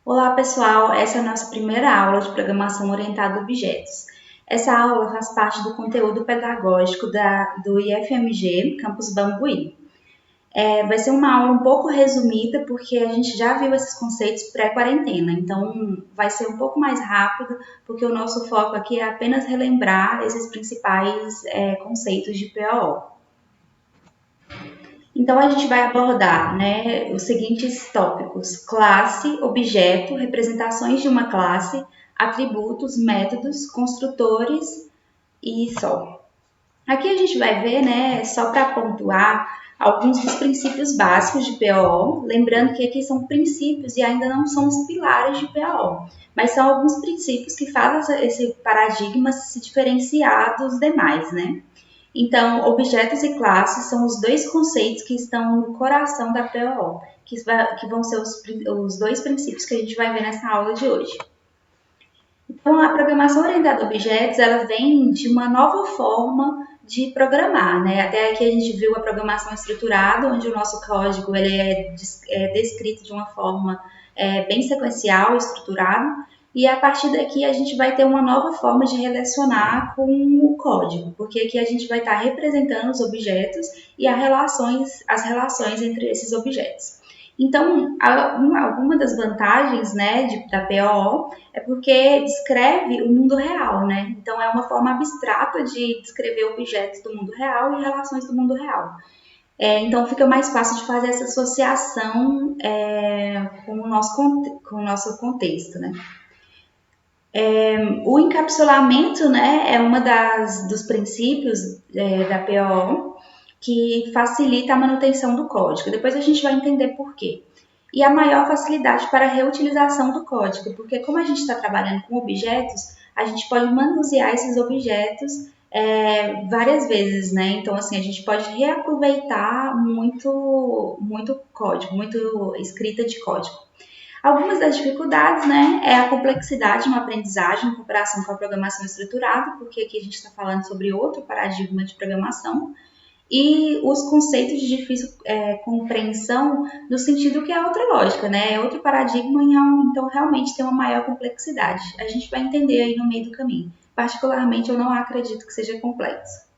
Olá, pessoal! Essa é a nossa primeira aula de programação orientada a objetos. Essa aula faz parte do conteúdo pedagógico do IFMG, Campus Bambuí. Vai ser uma aula um pouco resumida, porque a gente já viu esses conceitos pré-quarentena, então vai ser um pouco mais rápido, porque o nosso foco aqui é apenas relembrar esses principais conceitos de POO. Então, a gente vai abordar, né, os seguintes tópicos: classe, objeto, representações de uma classe, atributos, métodos, construtores e só. Aqui a gente vai ver, né, só para pontuar, alguns dos princípios básicos de POO, lembrando que aqui são princípios e ainda não são os pilares de POO, mas são alguns princípios que fazem esse paradigma se diferenciar dos demais, né? Então, objetos e classes são os dois conceitos que estão no coração da POO, que vão ser os dois princípios que a gente vai ver nessa aula de hoje. Então, a programação orientada a objetos, ela vem de uma nova forma de programar, né? Até aqui a gente viu a programação estruturada, onde o nosso código ele é descrito de uma forma bem sequencial, estruturado, e a partir daqui a gente vai ter uma nova forma de relacionar com o código, porque aqui a gente vai estar representando os objetos e as relações entre esses objetos. Então, alguma das vantagens, né, da POO é porque descreve o mundo real, né? Então, é uma forma abstrata de descrever objetos do mundo real e relações do mundo real. Então, fica mais fácil de fazer essa associação com o nosso contexto, né? O encapsulamento, né, é uma dos princípios da POO que facilita a manutenção do código. Depois a gente vai entender por quê. E a maior facilidade para a reutilização do código, porque como a gente está trabalhando com objetos, a gente pode manusear esses objetos várias vezes, né? Então, assim, a gente pode reaproveitar muito código, muito escrita de código. Algumas das dificuldades, né, é a complexidade no aprendizagem em comparação com a programação estruturada, porque aqui a gente está falando sobre outro paradigma de programação, e os conceitos de difícil compreensão, no sentido que é outra lógica, né, é outro paradigma, então realmente tem uma maior complexidade. A gente vai entender aí no meio do caminho. Particularmente, eu não acredito que seja complexo.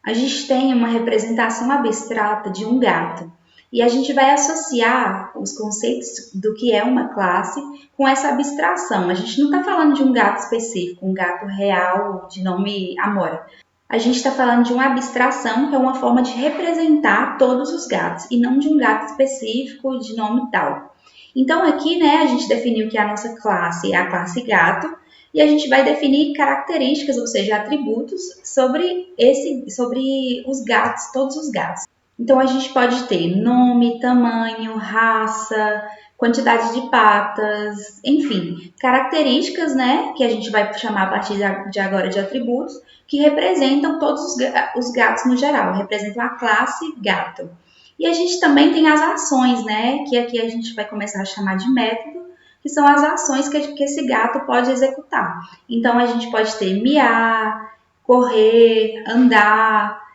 A gente tem uma representação abstrata de um gato, e a gente vai associar os conceitos do que é uma classe com essa abstração. A gente não está falando de um gato específico, um gato real de nome Amora. A gente está falando de uma abstração, que é uma forma de representar todos os gatos, e não de um gato específico de nome tal. Então aqui, né, a gente definiu que a nossa classe é a classe gato, e a gente vai definir características, ou seja, atributos sobre os gatos, todos os gatos. Então, a gente pode ter nome, tamanho, raça, quantidade de patas, enfim, características, né, que a gente vai chamar a partir de agora de atributos, que representam todos os gatos no geral, representam a classe gato. E a gente também tem as ações, né, que aqui a gente vai começar a chamar de método, que são as ações que esse gato pode executar. Então, a gente pode ter miar, correr, andar,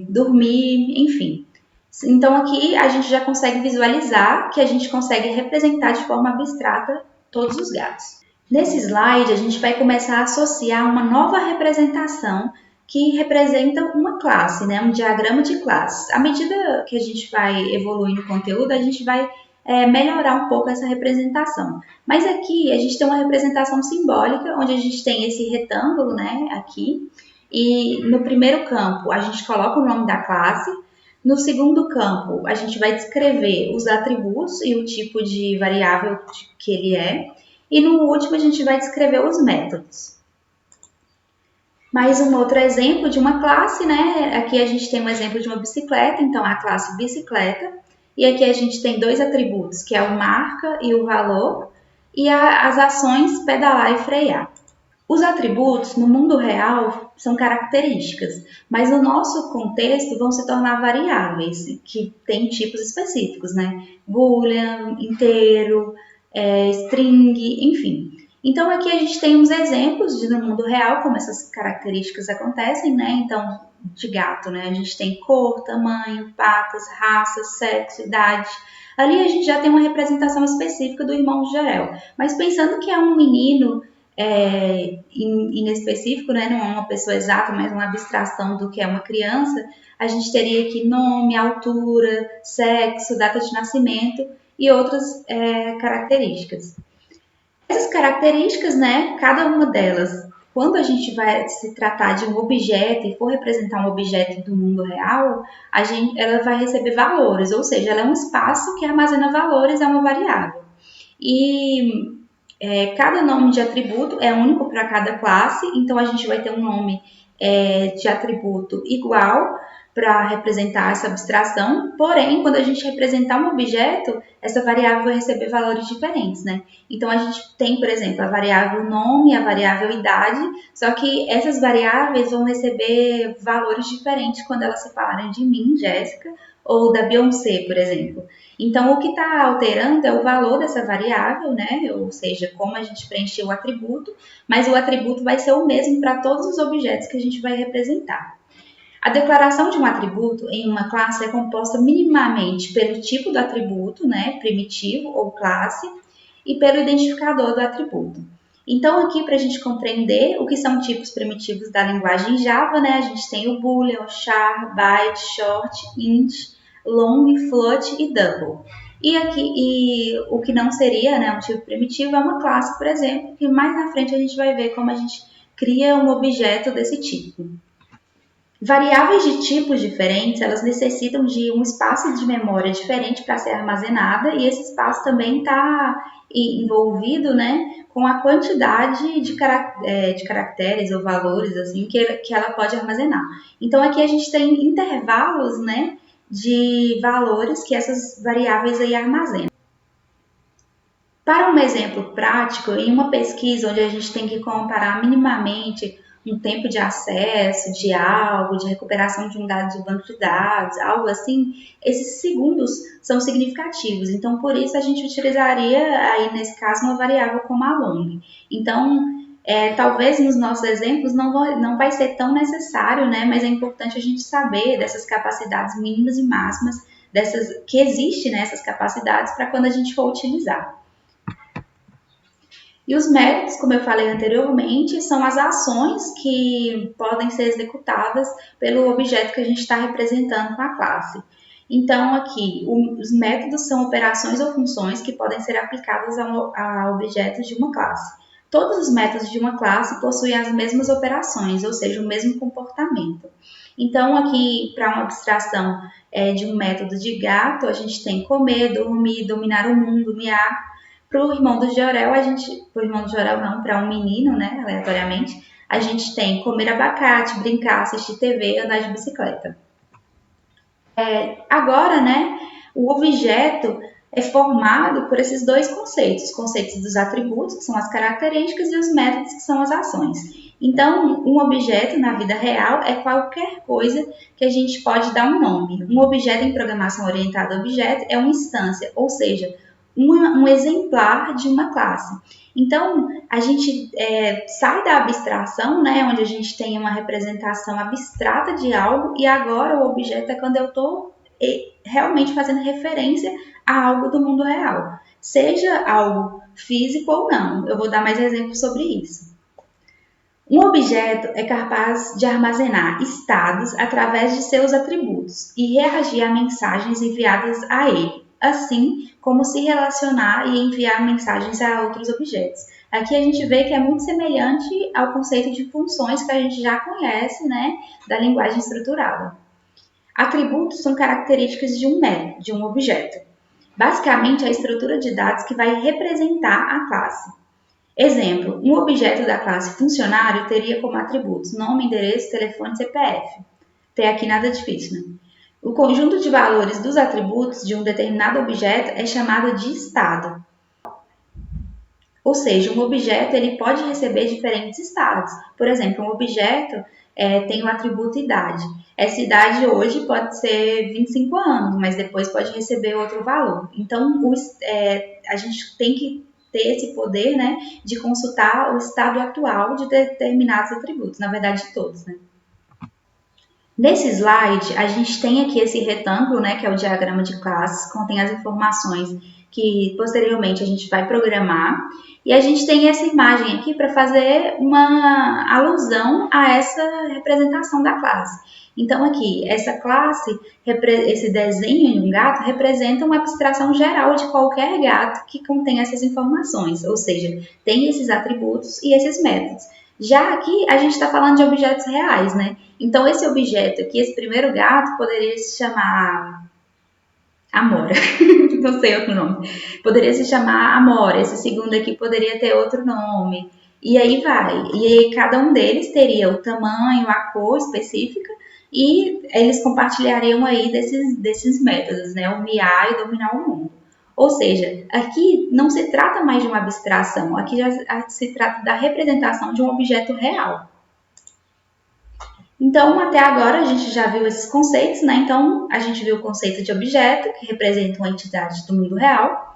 dormir, enfim. Então, aqui a gente já consegue visualizar que a gente consegue representar de forma abstrata todos os gatos. Nesse slide, a gente vai começar a associar uma nova representação que representa uma classe, né? Um diagrama de classes. À medida que a gente vai evoluir no conteúdo, a gente vai melhorar um pouco essa representação. Mas aqui a gente tem uma representação simbólica, onde a gente tem esse retângulo, né, aqui, e no primeiro campo a gente coloca o nome da classe, no segundo campo a gente vai descrever os atributos e o tipo de variável que ele é, e no último a gente vai descrever os métodos. Mais um outro exemplo de uma classe, né, aqui a gente tem um exemplo de uma bicicleta, então a classe bicicleta. E aqui a gente tem dois atributos, que é o marca e o valor, e as ações pedalar e frear. Os atributos, no mundo real, são características, mas no nosso contexto vão se tornar variáveis, que têm tipos específicos, né? Boolean, inteiro, string, enfim. Então, aqui a gente tem uns exemplos no mundo real como essas características acontecem, né? Então, de gato, né? A gente tem cor, tamanho, patas, raça, sexo, idade. Ali a gente já tem uma representação específica do irmão de Jorel. Mas pensando que é um menino inespecífico, né? Não é uma pessoa exata, mas uma abstração do que é uma criança, a gente teria aqui nome, altura, sexo, data de nascimento e outras características. Essas características, né, cada uma delas, quando a gente vai se tratar de um objeto e for representar um objeto do mundo real, ela vai receber valores, ou seja, ela é um espaço que armazena valores, é uma variável. E cada nome de atributo é único para cada classe, então a gente vai ter um nome de atributo igual para representar essa abstração, porém, quando a gente representar um objeto, essa variável vai receber valores diferentes, né? Então, a gente tem, por exemplo, a variável nome, a variável idade, só que essas variáveis vão receber valores diferentes quando elas se falarem de mim, Jéssica, ou da Beyoncé, por exemplo. Então, o que está alterando é o valor dessa variável, né? Ou seja, como a gente preencheu o atributo, mas o atributo vai ser o mesmo para todos os objetos que a gente vai representar. A declaração de um atributo em uma classe é composta minimamente pelo tipo do atributo, né, primitivo ou classe, e pelo identificador do atributo. Então, aqui, para a gente compreender o que são tipos primitivos da linguagem Java, né, a gente tem o boolean, o char, byte, short, int, long, float e double. E o que não seria, né, um tipo primitivo é uma classe, por exemplo, que mais na frente a gente vai ver como a gente cria um objeto desse tipo. Variáveis de tipos diferentes, elas necessitam de um espaço de memória diferente para ser armazenada e esse espaço também está envolvido, né, com a quantidade de caracteres ou valores assim que ela pode armazenar. Então aqui a gente tem intervalos, né, de valores que essas variáveis aí armazenam. Para um exemplo prático, em uma pesquisa onde a gente tem que comparar minimamente um tempo de acesso de algo, de recuperação de um dado de banco de dados, algo assim, esses segundos são significativos. Então, por isso a gente utilizaria aí nesse caso uma variável como a long. Então, talvez nos nossos exemplos não vai ser tão necessário, né? Mas é importante a gente saber dessas capacidades mínimas e máximas que existem nessas capacidades para quando a gente for utilizar. E os métodos, como eu falei anteriormente, são as ações que podem ser executadas pelo objeto que a gente está representando com a classe. Então, aqui, os métodos são operações ou funções que podem ser aplicadas a objetos de uma classe. Todos os métodos de uma classe possuem as mesmas operações, ou seja, o mesmo comportamento. Então, aqui, para uma abstração de um método de gato, a gente tem comer, dormir, dominar o mundo, miar. Para o irmão do Jorel, para um menino, né, aleatoriamente, a gente tem comer abacate, brincar, assistir TV, andar de bicicleta. Agora, né, o objeto é formado por esses dois conceitos, os conceitos dos atributos, que são as características, e os métodos, que são as ações. Então, um objeto na vida real é qualquer coisa que a gente pode dar um nome. Um objeto em programação orientada a objeto é uma instância, ou seja, um exemplar de uma classe. Então, a gente sai da abstração, né, onde a gente tem uma representação abstrata de algo, e agora o objeto é quando eu estou realmente fazendo referência a algo do mundo real, seja algo físico ou não. Eu vou dar mais exemplos sobre isso. Um objeto é capaz de armazenar estados através de seus atributos e reagir a mensagens enviadas a ele, assim como se relacionar e enviar mensagens a outros objetos. Aqui a gente vê que é muito semelhante ao conceito de funções que a gente já conhece, né, da linguagem estruturada. Atributos são características de um objeto. Basicamente, a estrutura de dados que vai representar a classe. Exemplo, um objeto da classe funcionário teria como atributos nome, endereço, telefone, CPF. Até aqui nada difícil, né? O conjunto de valores dos atributos de um determinado objeto é chamado de estado. Ou seja, um objeto ele pode receber diferentes estados. Por exemplo, um objeto tem o atributo idade. Essa idade hoje pode ser 25 anos, mas depois pode receber outro valor. Então, a gente tem que ter esse poder, né, de consultar o estado atual de determinados atributos, na verdade de todos, né. Nesse slide, a gente tem aqui esse retângulo, né, que é o diagrama de classes, contém as informações que posteriormente a gente vai programar. E a gente tem essa imagem aqui para fazer uma alusão a essa representação da classe. Então, aqui, essa classe, esse desenho de um gato, representa uma abstração geral de qualquer gato que contém essas informações, ou seja, tem esses atributos e esses métodos. Já aqui, a gente está falando de objetos reais, né? Então, esse objeto aqui, esse primeiro gato, poderia se chamar Amora. Não sei outro nome. Poderia se chamar Amora. Esse segundo aqui poderia ter outro nome. E aí vai. E aí cada um deles teria o tamanho, a cor específica e eles compartilhariam aí desses métodos, né? O miar e dominar o mundo. Ou seja, aqui não se trata mais de uma abstração, aqui já se trata da representação de um objeto real. Então, até agora a gente já viu esses conceitos, né? Então, a gente viu o conceito de objeto, que representa uma entidade do mundo real.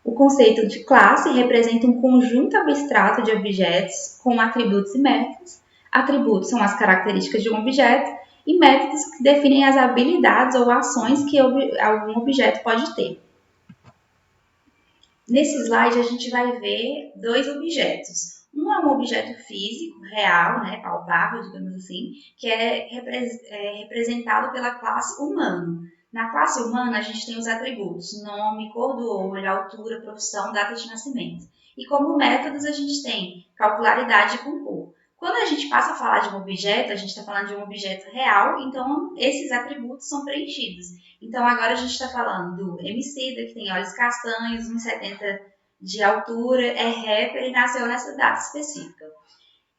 O conceito de classe representa um conjunto abstrato de objetos com atributos e métodos. Atributos são as características de um objeto e métodos que definem as habilidades ou ações que algum objeto pode ter. Nesse slide, a gente vai ver dois objetos. Um é um objeto físico, real, né, palpável, digamos assim, que é representado pela classe humano. Na classe humana, a gente tem os atributos nome, cor do olho, altura, profissão, data de nascimento. E como métodos, a gente tem calcularidade e concor. Quando a gente passa a falar de um objeto, a gente está falando de um objeto real, então esses atributos são preenchidos. Então, agora a gente está falando do Emicida, que tem olhos castanhos, 1,70 de altura, é rapper e nasceu nessa data específica.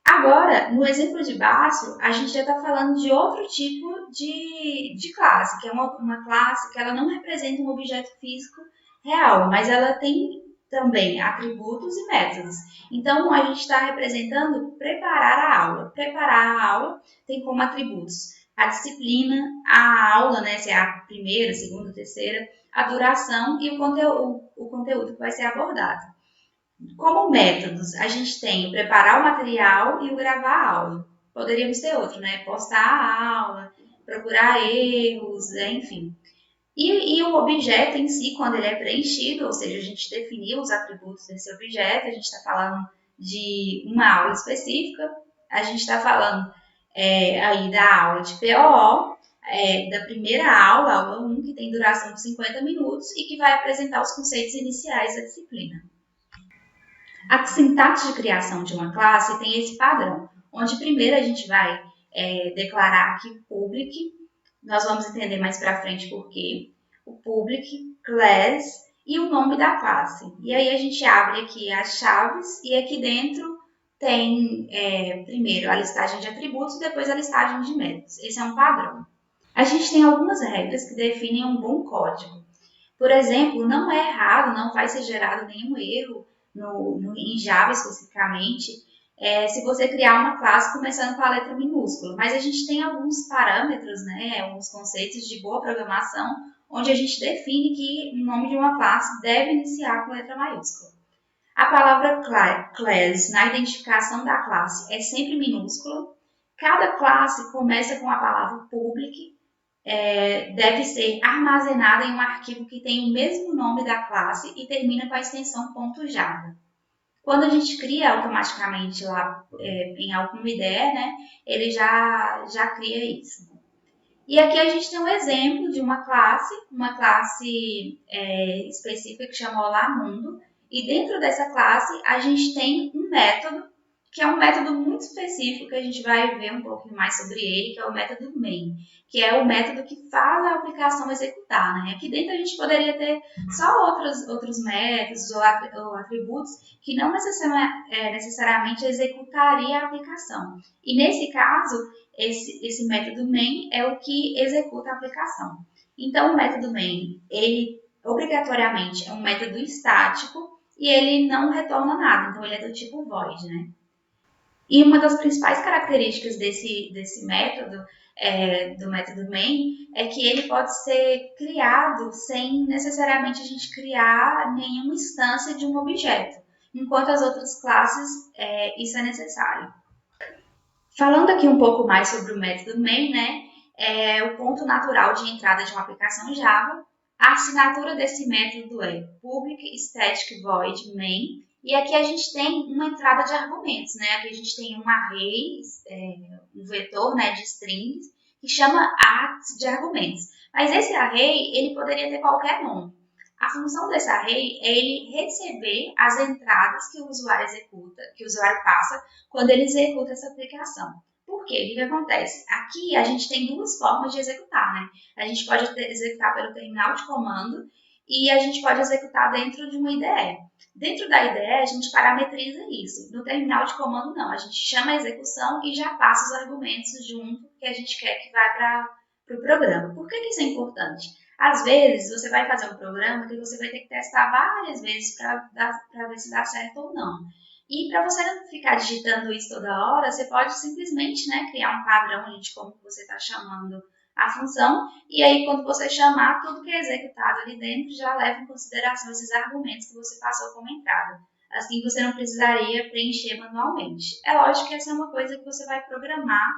Agora, no exemplo de baixo, a gente já está falando de outro tipo de classe, que é uma classe que ela não representa um objeto físico real, mas ela tem também atributos e métodos. Então, a gente está representando preparar a aula. Preparar a aula tem como atributos a disciplina, a aula, né, se é a primeira, segunda, terceira, a duração e o conteúdo que vai ser abordado. Como métodos, a gente tem o preparar o material e o gravar a aula. Poderíamos ter outro, né? Postar a aula, procurar erros, enfim. E o objeto em si, quando ele é preenchido, ou seja, a gente definiu os atributos desse objeto, a gente está falando de uma aula específica, a gente está falando aí da aula de POO, da primeira aula, aula 1, que tem duração de 50 minutos e que vai apresentar os conceitos iniciais da disciplina. A sintaxe de criação de uma classe tem esse padrão, onde primeiro a gente vai declarar aqui public, nós vamos entender mais para frente por quê, o public, class e o nome da classe. E aí a gente abre aqui as chaves e aqui dentro tem primeiro a listagem de atributos e depois a listagem de métodos. Esse é um padrão. A gente tem algumas regras que definem um bom código. Por exemplo, não é errado, não vai ser gerado nenhum erro em Java especificamente, se você criar uma classe começando com a letra minúscula. Mas a gente tem alguns parâmetros, né, alguns conceitos de boa programação, onde a gente define que o nome de uma classe deve iniciar com letra maiúscula. A palavra class na identificação da classe é sempre minúscula. Cada classe começa com a palavra public, deve ser armazenada em um arquivo que tem o mesmo nome da classe e termina com a extensão .java. Quando a gente cria automaticamente lá em alguma IDE, né, ele já cria isso. E aqui a gente tem um exemplo de uma classe específica que chama Olá Mundo, e dentro dessa classe a gente tem um método, que é um método muito específico, que a gente vai ver um pouquinho mais sobre ele, que é o método main, que é o método que faz a aplicação executar, né? Aqui dentro a gente poderia ter só outros métodos ou atributos que não necessariamente executaria a aplicação. E nesse caso, esse método main é o que executa a aplicação. Então, o método main, ele obrigatoriamente é um método estático e ele não retorna nada, então ele é do tipo void, né? E uma das principais características desse método, do método main, é que ele pode ser criado sem necessariamente a gente criar nenhuma instância de um objeto. enquanto as outras classes isso é necessário. Falando aqui um pouco mais sobre o método main, né, é o ponto natural de entrada de uma aplicação Java. A assinatura desse método é public static void main, e aqui a gente tem uma entrada de argumentos, né? Aqui a gente tem um array, um vetor, né, de strings, que chama args de argumentos. Mas esse array, ele poderia ter qualquer nome. A função desse array é ele receber as entradas que o usuário executa, que o usuário passa quando ele executa essa aplicação. Por quê? O que acontece? Aqui a gente tem duas formas de executar, né? A gente pode executar pelo terminal de comando e a gente pode executar dentro de uma IDE. Dentro da IDE, a gente parametriza isso. No terminal de comando, não. A gente chama a execução e já passa os argumentos junto que a gente quer que vá para o programa. Por que isso é importante? Às vezes, você vai fazer um programa que você vai ter que testar várias vezes para ver se dá certo ou não. E para você não ficar digitando isso toda hora, você pode simplesmente, né, criar um padrão de como você está chamando a função, e aí quando você chamar, tudo que é executado ali dentro já leva em consideração esses argumentos que você passou como entrada. Assim você não precisaria preencher manualmente. É lógico que essa é uma coisa que você vai programar,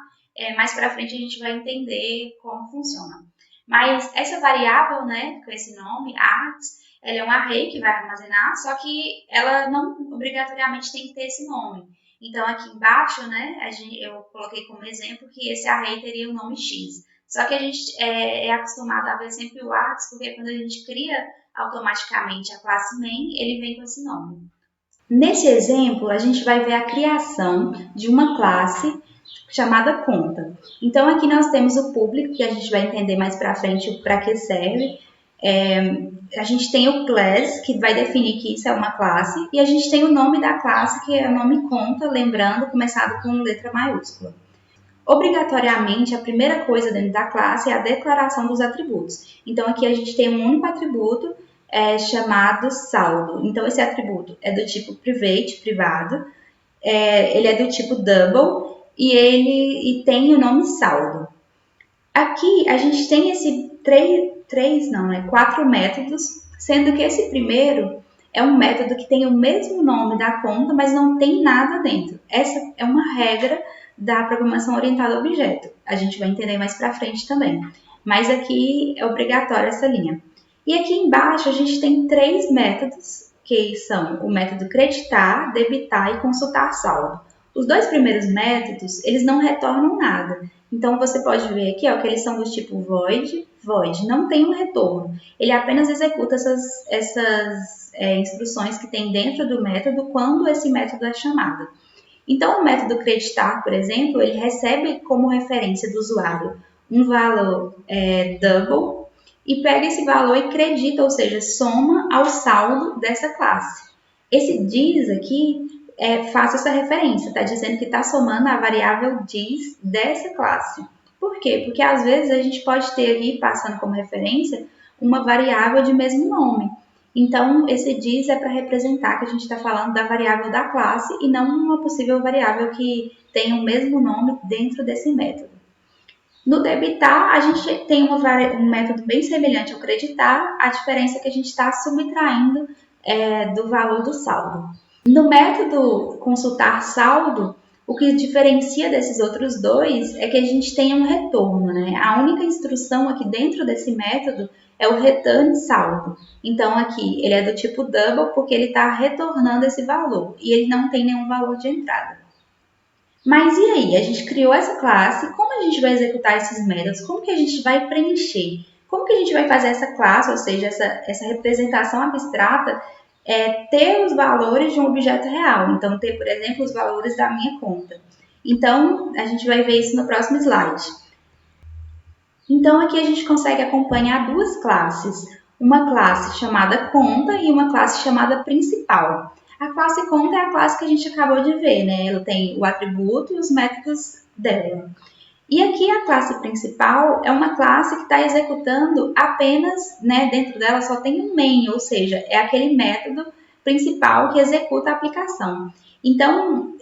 mais para frente a gente vai entender como funciona. Mas essa variável, né, com esse nome, args, ela é um array que vai armazenar, só que ela não obrigatoriamente tem que ter esse nome. Então, aqui embaixo, né, eu coloquei como exemplo que esse array teria o nome x. Só que a gente é acostumado a ver sempre o args, porque quando a gente cria automaticamente a classe main, ele vem com esse nome. Nesse exemplo, a gente vai ver a criação de uma classe chamada conta. Então, aqui nós temos o público, que a gente vai entender mais para frente para que serve. A gente tem o class, que vai definir que isso é uma classe, e a gente tem o nome da classe, que é o nome conta, lembrando, começado com letra maiúscula. Obrigatoriamente, a primeira coisa dentro da classe é a declaração dos atributos. Então, aqui a gente tem um único atributo chamado saldo. Então, esse atributo é do tipo private, privado, ele é do tipo double, e ele tem o nome saldo. Aqui a gente tem esse quatro métodos, sendo que esse primeiro é um método que tem o mesmo nome da conta, mas não tem nada dentro. Essa é uma regra da programação orientada a objeto. A gente vai entender mais para frente também. Mas aqui é obrigatória essa linha. E aqui embaixo a gente tem três métodos, que são o método creditar, debitar e consultar saldo. Os dois primeiros métodos, eles não retornam nada. Então, você pode ver aqui ó, que eles são do tipo void, void, não tem um retorno. Ele apenas executa essas instruções que tem dentro do método quando esse método é chamado. Então, o método creditar, por exemplo, ele recebe como referência do usuário um valor double e pega esse valor e credita, ou seja, soma ao saldo dessa classe. Esse diz aqui faça essa referência, está dizendo que está somando a variável diz dessa classe. Por quê? Porque às vezes a gente pode ter ali, passando como referência, uma variável de mesmo nome. Então, esse diz é para representar que a gente está falando da variável da classe e não uma possível variável que tenha o mesmo nome dentro desse método. No debitar, a gente tem um método bem semelhante ao creditar, a diferença é que a gente está subtraindo do valor do saldo. No método consultar saldo, o que diferencia desses outros dois é que a gente tem um retorno, né? A única instrução aqui dentro desse método é o return saldo. Então, aqui ele é do tipo double porque ele está retornando esse valor e ele não tem nenhum valor de entrada. Mas e aí? A gente criou essa classe, como a gente vai executar esses métodos? Como que a gente vai preencher? Como que a gente vai fazer essa classe, ou seja, essa representação abstrata, ter os valores de um objeto real? Então, ter, por exemplo, os valores da minha conta. Então, a gente vai ver isso no próximo slide. Então, aqui a gente consegue acompanhar duas classes. Uma classe chamada conta e uma classe chamada principal. A classe conta é a classe que a gente acabou de ver, né? Ela tem o atributo e os métodos dela. E aqui a classe principal é uma classe que está executando apenas, né, dentro dela só tem um main, ou seja, é aquele método principal que executa a aplicação. Então,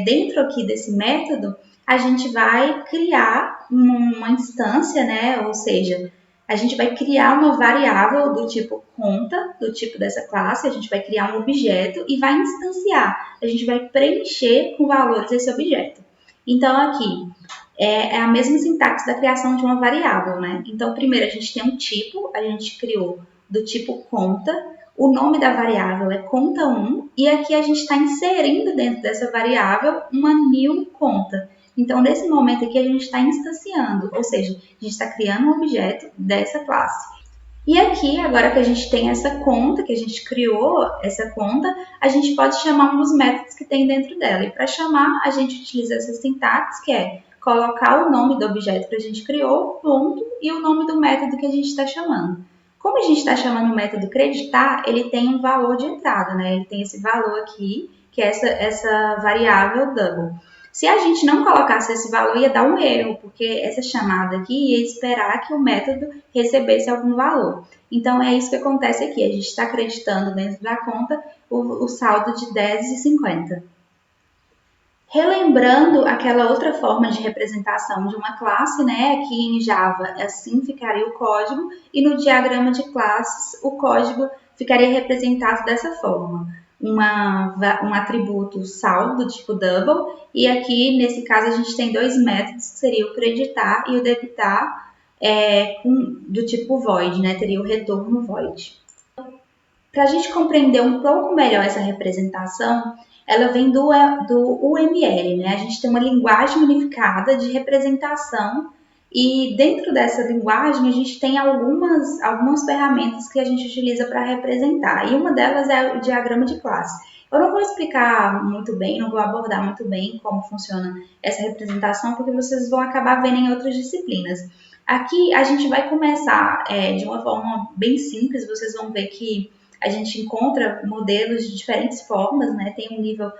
dentro aqui desse método, a gente vai criar uma instância, né, ou seja, A gente vai criar uma variável do tipo conta, do tipo dessa classe, a gente vai criar um objeto e vai instanciar. A gente vai preencher com valores esse objeto. Então, aqui, é a mesma sintaxe da criação de uma variável, né? Então, primeiro a gente tem um tipo, a gente criou do tipo conta, o nome da variável é conta1, e aqui a gente está inserindo dentro dessa variável uma new conta. Então, nesse momento aqui, a gente está instanciando, ou seja, a gente está criando um objeto dessa classe. E aqui, agora que a gente tem essa conta, que a gente criou essa conta, a gente pode chamar um dos métodos que tem dentro dela. E para chamar, a gente utiliza essa sintaxe, que é colocar o nome do objeto que a gente criou, ponto, e o nome do método que a gente está chamando. Como a gente está chamando o método creditar, ele tem um valor de entrada, né? Ele tem esse valor aqui, que é essa variável double. Se a gente não colocasse esse valor, ia dar um erro, porque essa chamada aqui ia esperar que o método recebesse algum valor. Então, é isso que acontece aqui. A gente está acreditando dentro da conta o saldo de 10,50. Relembrando aquela outra forma de representação de uma classe, né? Aqui em Java, assim ficaria o código, e no diagrama de classes, o código ficaria representado dessa forma. Um atributo saldo, tipo double, e aqui, nesse caso, a gente tem dois métodos, que seria o creditar e o debitar, do tipo void, né? Teria o retorno void. Para a gente compreender um pouco melhor essa representação, ela vem do UML, né? A gente tem uma linguagem unificada de representação e dentro dessa linguagem a gente tem algumas ferramentas que a gente utiliza para representar. E uma delas é o diagrama de classe. Eu não vou explicar muito bem, não vou abordar muito bem como funciona essa representação, porque vocês vão acabar vendo em outras disciplinas. Aqui a gente vai começar de uma forma bem simples, vocês vão ver que a gente encontra modelos de diferentes formas, né? Tem um nível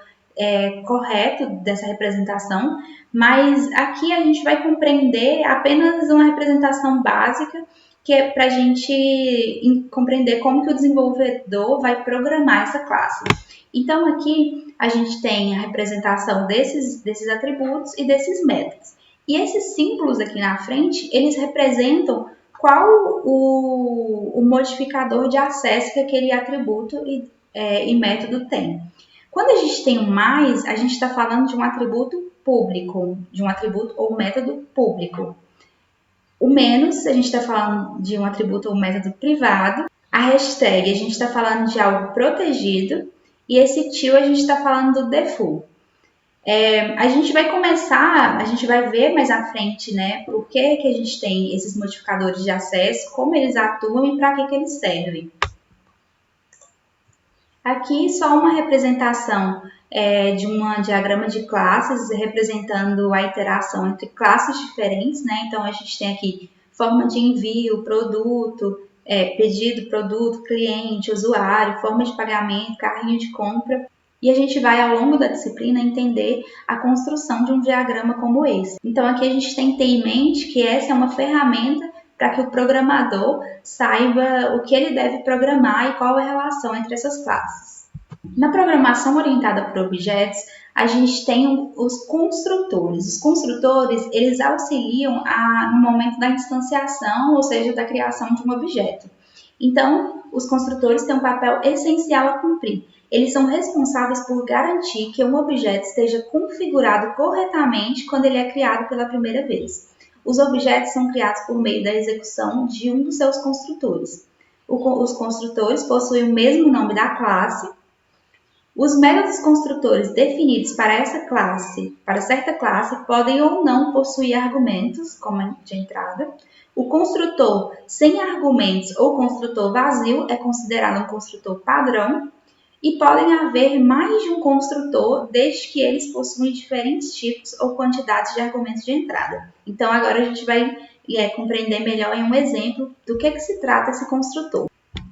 correto dessa representação, mas aqui a gente vai compreender apenas uma representação básica, que é para a gente compreender como que o desenvolvedor vai programar essa classe. Então, aqui a gente tem a representação desses atributos e desses métodos. E esses símbolos aqui na frente, eles representam qual o modificador de acesso que aquele atributo e método tem. Quando a gente tem o mais, a gente está falando de um atributo público, de um atributo ou método público. O menos, a gente está falando de um atributo ou método privado. A hashtag, a gente está falando de algo protegido. E esse till, a gente está falando do default. A gente vai começar, a gente vai ver mais à frente, né, por que a gente tem esses modificadores de acesso, como eles atuam e para que eles servem. Aqui só uma representação de um diagrama de classes representando a interação entre classes diferentes, né? Então a gente tem aqui forma de envio, produto, pedido, produto, cliente, usuário, forma de pagamento, carrinho de compra. E a gente vai, ao longo da disciplina, entender a construção de um diagrama como esse. Então, aqui a gente tem que ter em mente que essa é uma ferramenta para que o programador saiba o que ele deve programar e qual é a relação entre essas classes. Na programação orientada por objetos, a gente tem os construtores. Os construtores, eles auxiliam no momento da instanciação, ou seja, da criação de um objeto. Então, os construtores têm um papel essencial a cumprir. Eles são responsáveis por garantir que um objeto esteja configurado corretamente quando ele é criado pela primeira vez. Os objetos são criados por meio da execução de um dos seus construtores. Os construtores possuem o mesmo nome da classe. Os métodos construtores definidos para essa classe, para certa classe, podem ou não possuir argumentos, como de entrada. O construtor sem argumentos ou construtor vazio é considerado um construtor padrão. E podem haver mais de um construtor, desde que eles possuem diferentes tipos ou quantidades de argumentos de entrada. Então, agora a gente vai compreender melhor em um exemplo do que se trata esse construtor.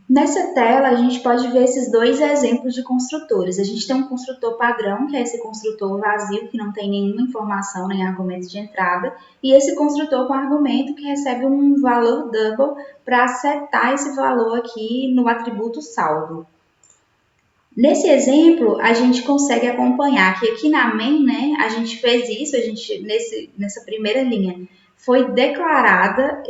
Nessa tela, a gente pode ver esses dois exemplos de construtores. A gente tem um construtor padrão, que é esse construtor vazio, que não tem nenhuma informação nem argumentos de entrada, e esse construtor com argumento, que recebe um valor double para setar esse valor aqui no atributo saldo. Nesse exemplo, a gente consegue acompanhar que aqui na main, né, a gente fez isso, nessa primeira linha, foi declarada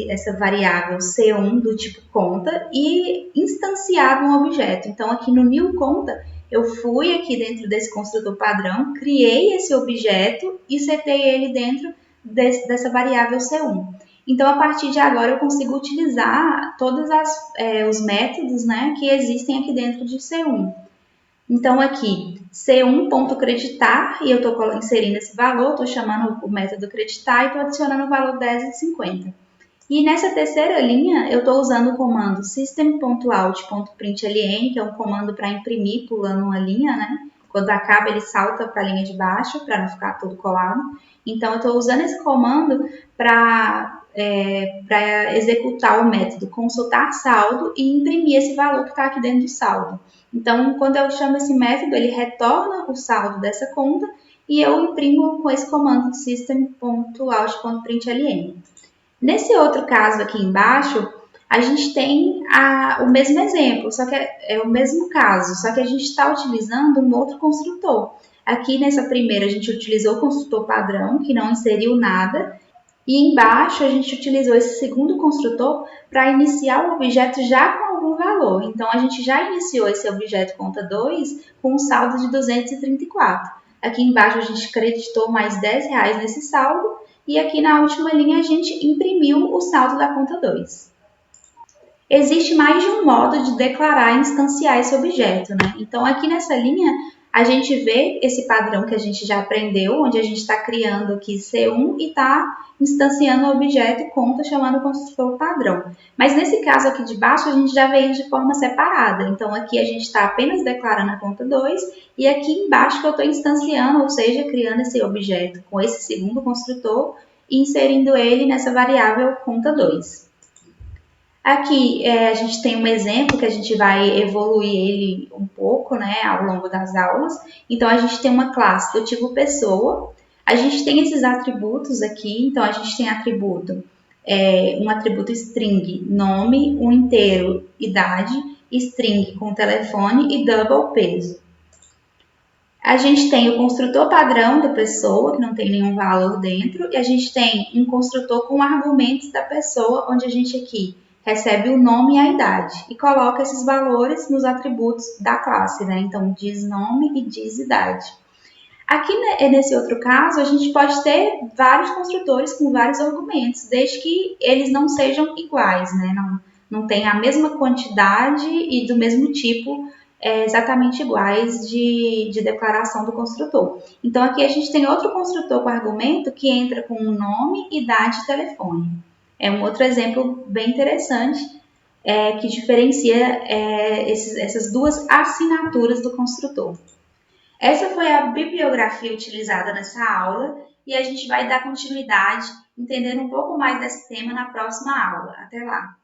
essa variável C1 do tipo conta e instanciado um objeto. Então, aqui no new conta, eu fui aqui dentro desse construtor padrão, criei esse objeto e setei ele dentro dessa variável C1. Então, a partir de agora, eu consigo utilizar todos os métodos, né, que existem aqui dentro de C1. Então, aqui, C1.creditar, e eu estou inserindo esse valor, estou chamando o método creditar e estou adicionando o valor 10,50. E nessa terceira linha, eu estou usando o comando system.out.println, que é um comando para imprimir pulando uma linha, né? Quando acaba, ele salta para a linha de baixo, para não ficar tudo colado. Então, eu estou usando esse comando para executar o método consultar saldo e imprimir esse valor que está aqui dentro do saldo. Então, quando eu chamo esse método, ele retorna o saldo dessa conta e eu imprimo com esse comando system.out.println. Nesse outro caso aqui embaixo, a gente tem o mesmo exemplo, só que é o mesmo caso, só que a gente está utilizando um outro construtor. Aqui nessa primeira a gente utilizou o construtor padrão, que não inseriu nada, e embaixo a gente utilizou esse segundo construtor para iniciar o objeto já com algum valor. Então a gente já iniciou esse objeto conta 2 com um saldo de 234. Aqui embaixo a gente creditou mais R$10 nesse saldo e aqui na última linha a gente imprimiu o saldo da conta 2. Existe mais de um modo de declarar e instanciar esse objeto, né? Então aqui nessa linha a gente vê esse padrão que a gente já aprendeu, onde a gente está criando aqui C1 e está instanciando o objeto conta chamando o construtor padrão. Mas nesse caso aqui de baixo, a gente já vê de forma separada. Então aqui a gente está apenas declarando a conta 2 e aqui embaixo que eu estou instanciando, ou seja, criando esse objeto com esse segundo construtor e inserindo ele nessa variável conta 2. Aqui a gente tem um exemplo que a gente vai evoluir ele um pouco, né, ao longo das aulas. Então, a gente tem uma classe do tipo pessoa. A gente tem esses atributos aqui. Então, a gente tem um atributo string, nome, um inteiro, idade, string com telefone e double peso. A gente tem o construtor padrão da pessoa, que não tem nenhum valor dentro. E a gente tem um construtor com argumentos da pessoa, onde a gente aqui recebe o nome e a idade e coloca esses valores nos atributos da classe, né? Então, diz nome e diz idade. Aqui, nesse outro caso, a gente pode ter vários construtores com vários argumentos, desde que eles não sejam iguais, né? Não tenha a mesma quantidade e do mesmo tipo exatamente iguais de declaração do construtor. Então, aqui a gente tem outro construtor com argumento que entra com o nome, idade e telefone. É um outro exemplo bem interessante que diferencia essas duas assinaturas do construtor. Essa foi a bibliografia utilizada nessa aula e a gente vai dar continuidade, entendendo um pouco mais desse tema na próxima aula. Até lá!